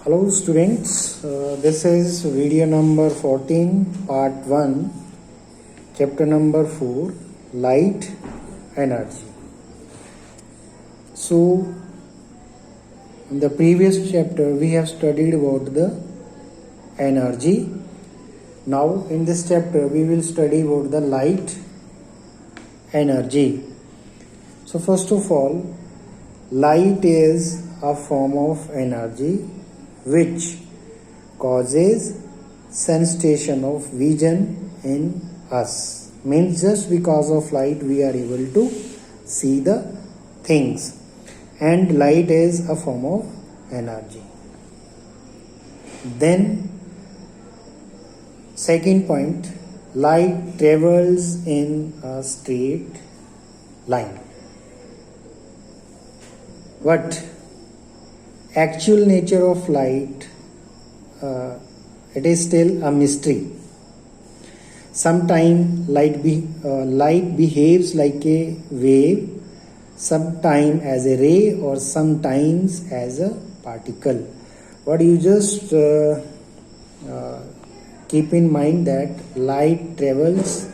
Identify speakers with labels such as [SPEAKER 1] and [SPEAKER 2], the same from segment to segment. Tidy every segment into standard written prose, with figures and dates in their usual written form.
[SPEAKER 1] Hello students, this is video number 14 part 1 chapter number 4 light energy. So in the previous chapter we have studied about the energy. Now in this chapter we will study about the light energy. So first of all, light is a form of energy which causes sensation of vision in us. Means just because of light we are able to see the things, and light is a form of energy. Then second point, light travels in a straight line. But actual nature of light, it is still a mystery. Sometimes light behaves like a wave, sometimes as a ray, or sometimes as a particle. But you just keep in mind that light travels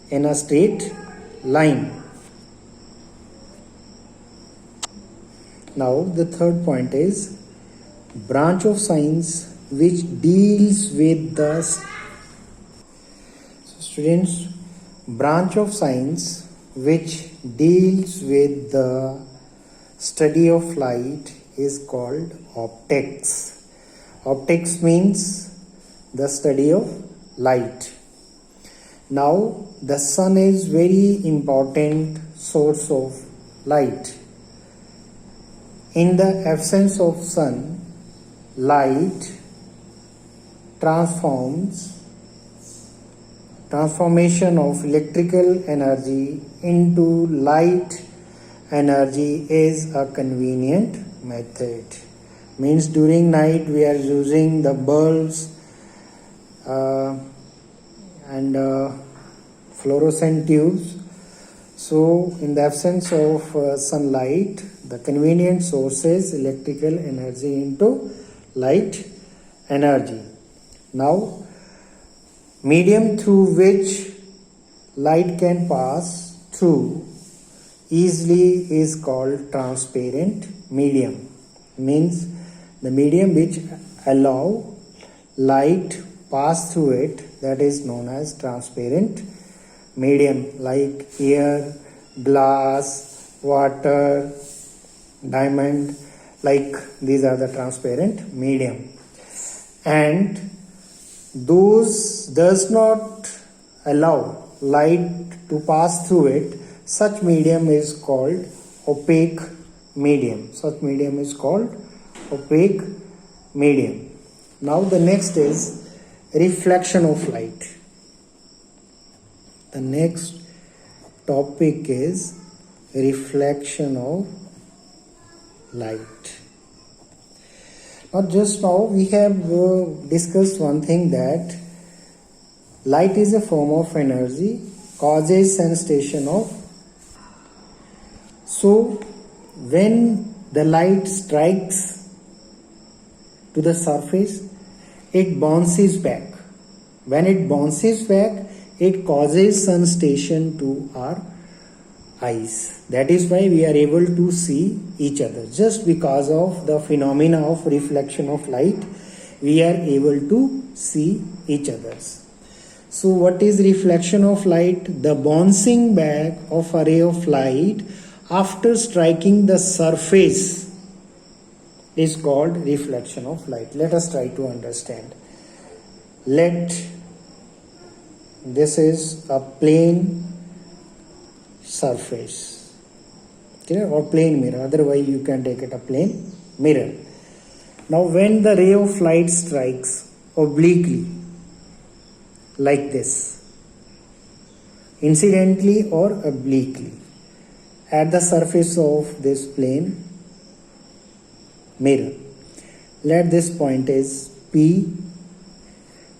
[SPEAKER 1] in a straight line. Now the third point is branch of science which deals with the students, branch of science which deals with the study of light is called optics. Optics means the study of light. Now the sun is very important source of light. In the absence of sun, light transformation of electrical energy into light energy is a convenient method. Means during night we are using the bulbs and fluorescent tubes. So in the absence of sunlight, the convenient source is electrical energy into light energy. Now, medium through which light can pass through easily is called transparent medium. Means the medium which allow light pass through it, that is known as transparent medium, like air, glass, water, diamond, like these are the transparent medium. And those does not allow light to pass through it, such medium is called opaque medium. Such medium is called opaque medium. Now the next is reflection of light. The next topic is reflection of light. Now just now we have discussed one thing, that light is a form of energy, causes sensation of. So when the light strikes to the surface, it bounces back. When it bounces back, it causes sensation to our eyes. That is why we are able to see each other. Just because of the phenomena of reflection of light, we are able to see each other. So what is reflection of light? The bouncing back of a ray of light after striking the surface is called reflection of light. Let us try to understand. This is a plane surface, okay, or plane mirror. Otherwise you can take it a plane mirror. Now when the ray of light strikes obliquely like this, incidentally or obliquely, at the surface of this plane mirror, let this point is P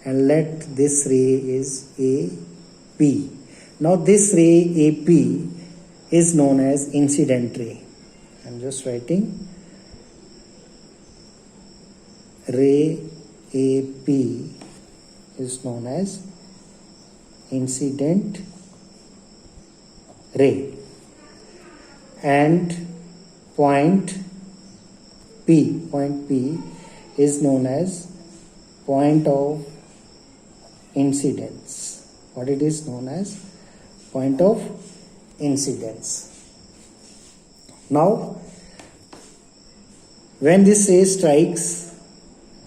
[SPEAKER 1] and let this ray is AP. Now this ray AP is known as incident ray. I'm just writing ray AP is known as incident ray, and point P is known as point of incidence. What it is known as? Point of incidence. Now, when this ray strikes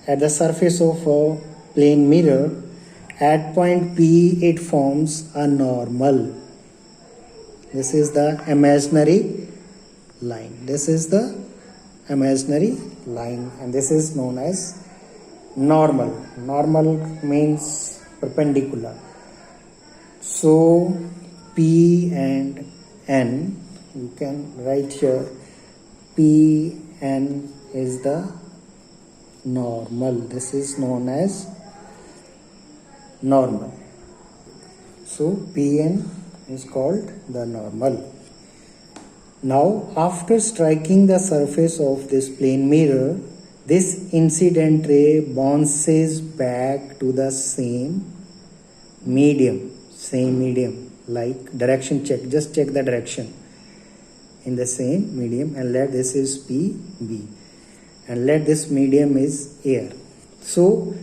[SPEAKER 1] at the surface of a plane mirror, at point P it forms a normal. This is the imaginary line. This is the imaginary line, and this is known as normal. Normal means perpendicular. So P and N, you can write here, P N is the normal. This is known as normal. So Pn is called the normal. Now, after striking the surface of this plane mirror, this incident ray bounces back to the same medium, like direction check, just check the direction in the same medium, and let this is PB, and let this medium is air. So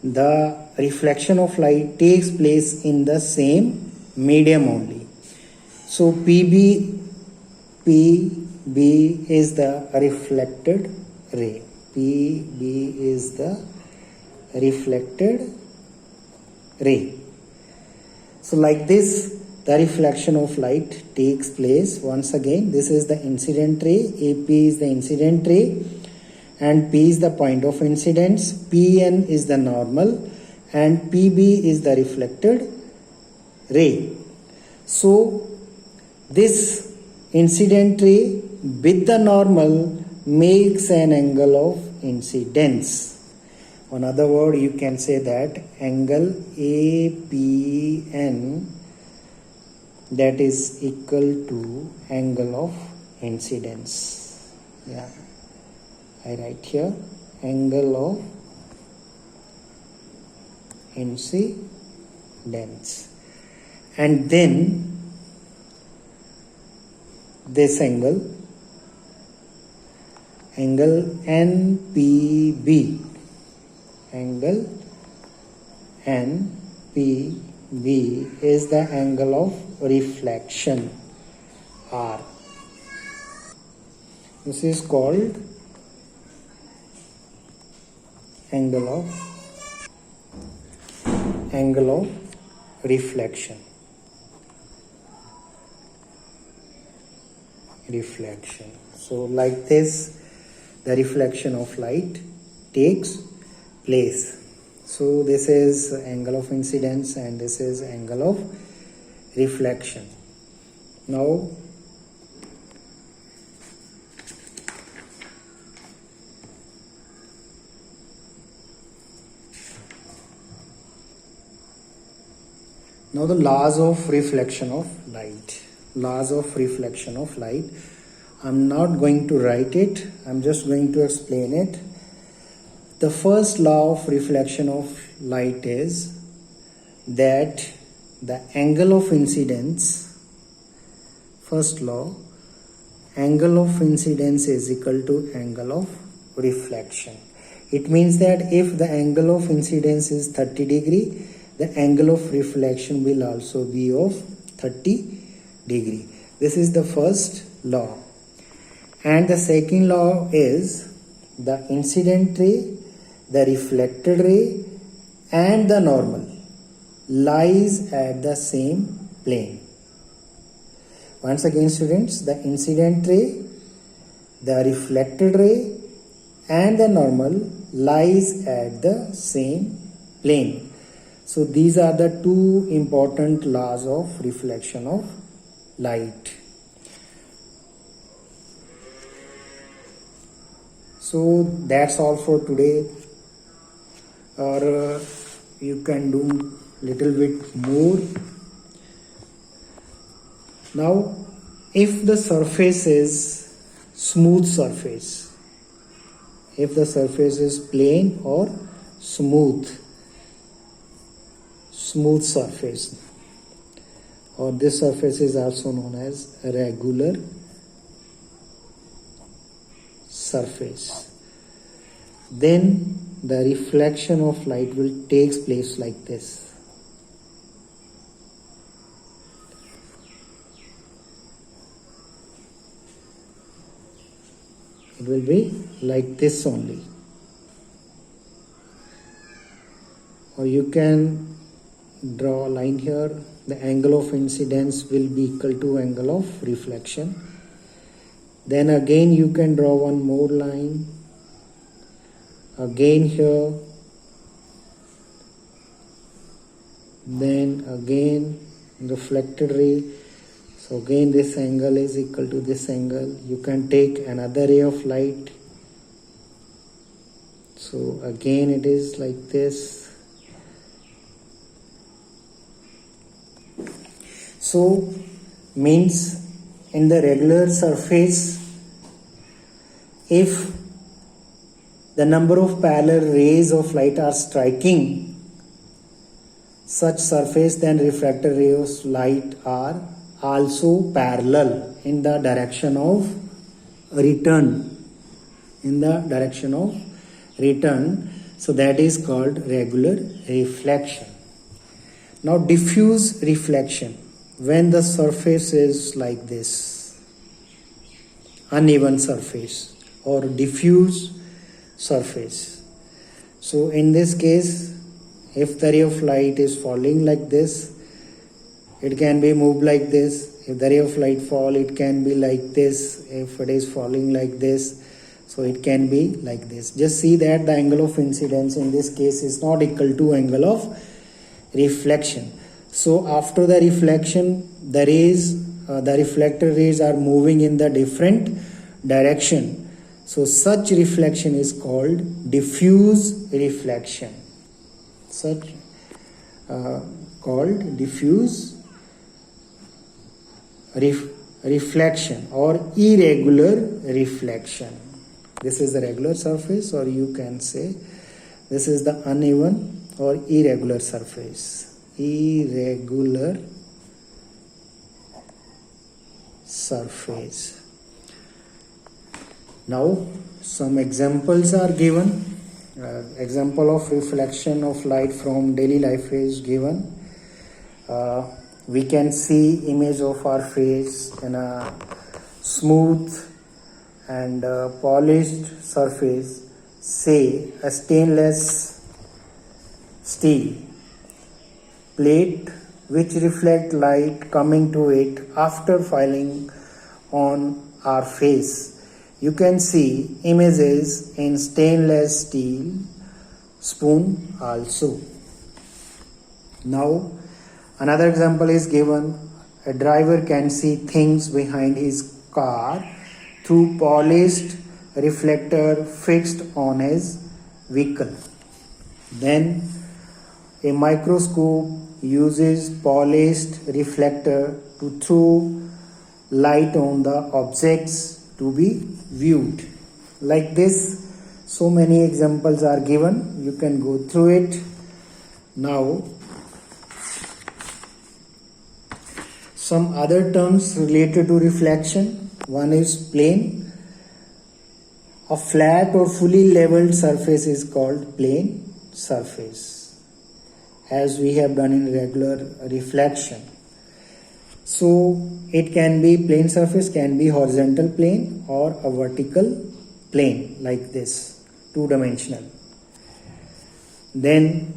[SPEAKER 1] the reflection of light takes place in the same medium only. So PB is the reflected ray. PB is the reflected ray. So like this, the reflection of light takes place. Once again, this is the incident ray, AP is the incident ray, and P is the point of incidence, Pn is the normal, and Pb is the reflected ray. So this incident ray with the normal makes an angle of incidence. In other words, you can say that angle APN, that is equal to angle of incidence. Yeah, I write here angle of incidence, and then this angle NPB, angle NPB is the angle of reflection, R. This is called angle of reflection. So like this, the reflection of light takes place. So this is angle of incidence and this is angle of reflection. Now the laws of reflection of light. I'm not going to write it, I'm just going to explain it. The first law of reflection of light is that the angle of incidence, first law, angle of incidence is equal to angle of reflection. It means that if the angle of incidence is 30 degree, the angle of reflection will also be of 30 degree. This is the first law. And the second law is the incident ray, the reflected ray, and the normal lies at the same plane. Once again, students, the incident ray, the reflected ray, and the normal lies at the same plane. So these are the two important laws of reflection of light. So that's all for today, or you can do little bit more. Now, if the surface is smooth surface, if the surface is plain or smooth surface, or this surface is also known as a regular surface. Then the reflection of light will takes place like this. It will be like this only. Or you can draw a line here. The angle of incidence will be equal to angle of reflection. Then again you can draw one more line. Again here. Then again reflected ray. So again this angle is equal to this angle. You can take another ray of light. So again it is like this. So means in the regular surface, if the number of parallel rays of light are striking such surface, then refracted rays of light are also parallel in the direction of return. So that is called regular reflection. Now diffuse reflection, when the surface is like this, uneven surface or diffuse surface. So in this case, if the ray of light is falling like this, it can be moved like this. If the ray of light fall, it can be like this. If it is falling like this, so it can be like this. Just see that the angle of incidence in this case is not equal to angle of reflection. So after the reflection, the reflected rays are moving in the different direction. So such reflection is called diffuse reflection. Called diffuse reflection or irregular reflection. This is the regular surface, or you can say this is the uneven or irregular surface. Irregular surface. Now some examples are given. Example of reflection of light from daily life is given. We can see image of our face in a smooth and polished surface, say a stainless steel plate which reflect light coming to it after falling on our face. You can see images in stainless steel spoon also. Now another example is given. A driver can see things behind his car through polished reflector fixed on his vehicle. Then a microscope uses polished reflector to throw light on the objects to be viewed. Like this, so many examples are given. You can go through it. Now some other terms related to reflection. One is plane. A flat or fully leveled surface is called plane surface, as we have done in regular reflection. So it can be plane surface, can be horizontal plane or a vertical plane like this, two-dimensional. Then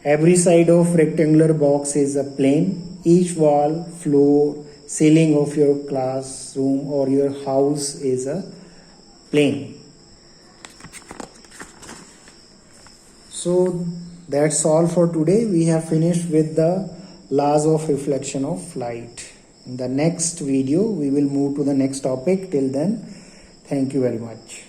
[SPEAKER 1] every side of rectangular box is a plane. Each wall, floor, ceiling of your classroom or your house is a plane. So that's all for today. We have finished with the laws of reflection of light. In the next video, we will move to the next topic. Till then, thank you very much.